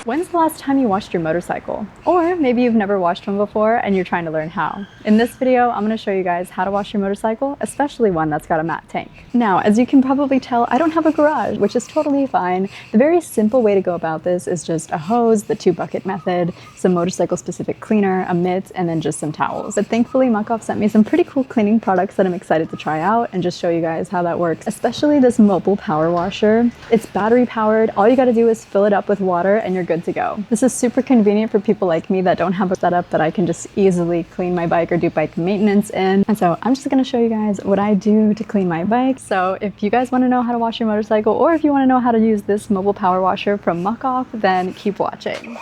When's the last time you washed your motorcycle? Or maybe you've never washed one before and you're trying to learn how. In this video, I'm going to show you guys how to wash your motorcycle, especially one that's got a matte tank. Now, as you can probably tell, I don't have a garage, which is totally fine. The very simple way to go about this is just a hose, the 2-bucket method, some motorcycle-specific cleaner, a mitt, and then just some towels. But thankfully, Muc-Off sent me some pretty cool cleaning products that I'm excited to try out and just show you guys how that works, especially this mobile power washer. It's battery powered. All you got to do is fill it up with water and you're good to go. This is super convenient for people like me that don't have a setup that I can just easily clean my bike or do bike maintenance in. And so I'm just going to show you guys what I do to clean my bike. So if you guys want to know how to wash your motorcycle, or if you want to know how to use this mobile power washer from Muc-Off, then keep watching.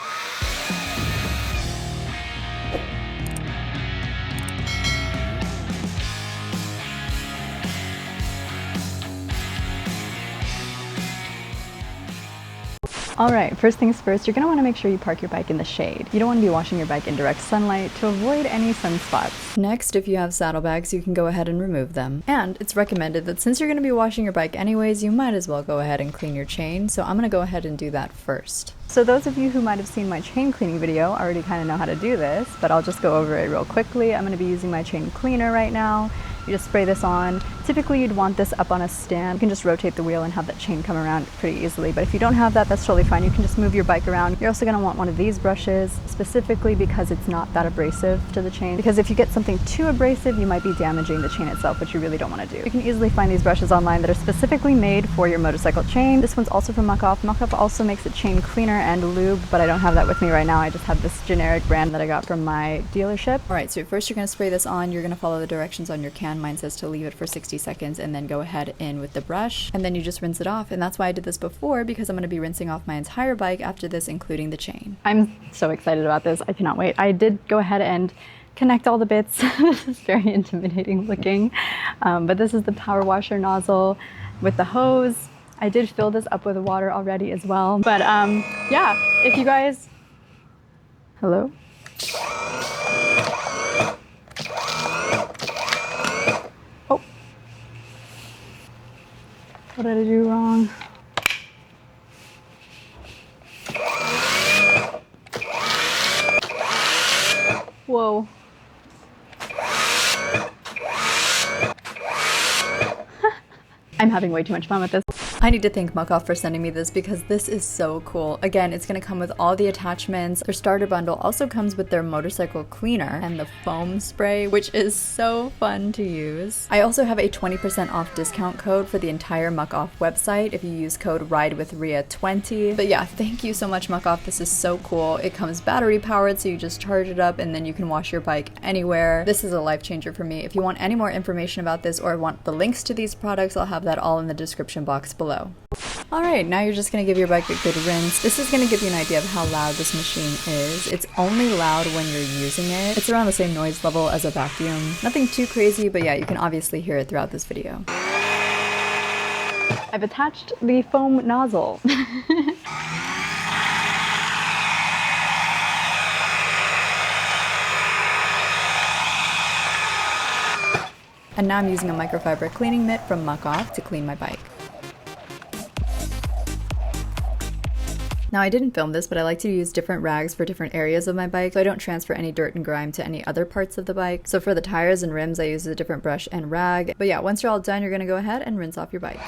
Alright, first things first, you're going to want to make sure you park your bike in the shade. You don't want to be washing your bike in direct sunlight to avoid any sunspots. Next, if you have saddlebags, you can go ahead and remove them. And it's recommended that since you're going to be washing your bike anyways, you might as well go ahead and clean your chain, so I'm going to go ahead and do that first. So those of you who might have seen my chain cleaning video already kind of know how to do this, but I'll just go over it real quickly. I'm going to be using my chain cleaner right now. You just spray this on. Typically you'd want this up on a stand. You can just rotate the wheel and have that chain come around pretty easily, but if you don't have that, that's totally fine. You can just move your bike around. You're also going to want one of these brushes, specifically because it's not that abrasive to the chain, because if you get something too abrasive, you might be damaging the chain itself, which you really don't want to do. You can easily find these brushes online that are specifically made for your motorcycle chain. This one's also from Muc-Off. Muc-Off also makes a chain cleaner and lube, but I don't have that with me right now. I just have this generic brand that I got from my dealership. Alright, so first you're going to spray this on. You're going to follow the directions on your can. Mine says to leave it for 60 seconds and then go ahead in with the brush, and then you just rinse it off. And that's why I did this before, because I'm going to be rinsing off my entire bike after this, including the chain. I'm so excited about this. I cannot wait. I did go ahead and connect all the bits. This is very intimidating looking, but this is the power washer nozzle with the hose. I did fill this up with water already as well, but yeah, if you guys, hello? Oh, what did I do wrong? Whoa. I'm having way too much fun with this. I need to thank Muc-Off for sending me this because this is so cool. Again, it's going to come with all the attachments. Their starter bundle also comes with their motorcycle cleaner and the foam spray, which is so fun to use. I also have a 20% off discount code for the entire Muc-Off website if you use code RIDEWITHRIA20. But yeah, thank you so much, Muc-Off. This is so cool. It comes battery powered, so you just charge it up and then you can wash your bike anywhere. This is a life changer for me. If you want any more information about this or want the links to these products, I'll have that all in the description box below. Alright, now you're just going to give your bike a good rinse. This is going to give you an idea of how loud this machine is. It's only loud when you're using it. It's around the same noise level as a vacuum. Nothing too crazy, but yeah, you can obviously hear it throughout this video. I've attached the foam nozzle. And now I'm using a microfiber cleaning mitt from Muc-Off to clean my bike. Now I didn't film this, but I like to use different rags for different areas of my bike so I don't transfer any dirt and grime to any other parts of the bike. So for the tires and rims, I use a different brush and rag. But yeah, once you're all done, you're going to go ahead and rinse off your bike.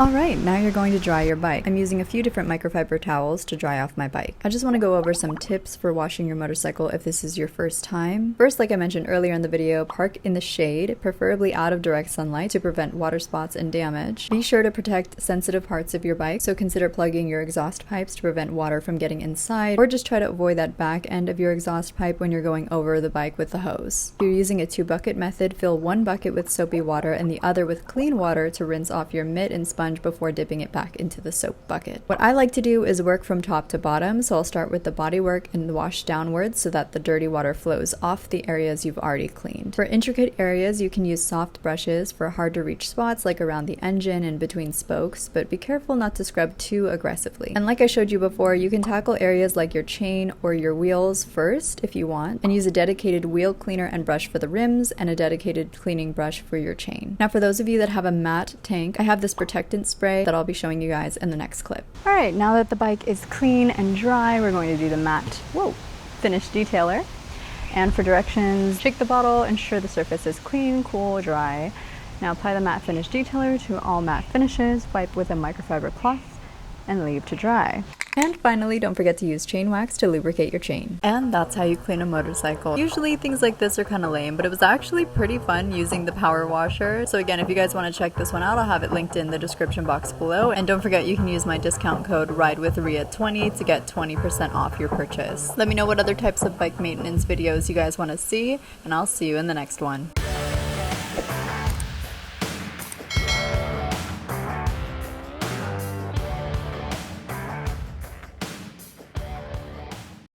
Alright, now you're going to dry your bike. I'm using a few different microfiber towels to dry off my bike. I just want to go over some tips for washing your motorcycle if this is your first time. First, like I mentioned earlier in the video, park in the shade, preferably out of direct sunlight to prevent water spots and damage. Be sure to protect sensitive parts of your bike, so consider plugging your exhaust pipes to prevent water from getting inside, or just try to avoid that back end of your exhaust pipe when you're going over the bike with the hose. If you're using a 2-bucket method, fill one bucket with soapy water and the other with clean water to rinse off your mitt and sponge sponge before dipping it back into the soap bucket. What I like to do is work from top to bottom, so I'll start with the bodywork and wash downwards so that the dirty water flows off the areas you've already cleaned. For intricate areas, you can use soft brushes for hard to reach spots like around the engine and between spokes, but be careful not to scrub too aggressively. And like I showed you before, you can tackle areas like your chain or your wheels first if you want, and use a dedicated wheel cleaner and brush for the rims and a dedicated cleaning brush for your chain. Now for those of you that have a matte tank, I have this protectant spray that I'll be showing you guys in the next clip. Alright, now that the bike is clean and dry, we're going to do the matte finish detailer. And for directions, shake the bottle, ensure the surface is clean, cool, dry. Now apply the matte finish detailer to all matte finishes, wipe with a microfiber cloth, and leave to dry. And finally, don't forget to use chain wax to lubricate your chain. And that's how you clean a motorcycle. Usually things like this are kind of lame, but it was actually pretty fun using the power washer. So again, if you guys want to check this one out, I'll have it linked in the description box below. And don't forget, you can use my discount code RIDEWITHRIA20 to get 20% off your purchase. Let me know what other types of bike maintenance videos you guys want to see, and I'll see you in the next one.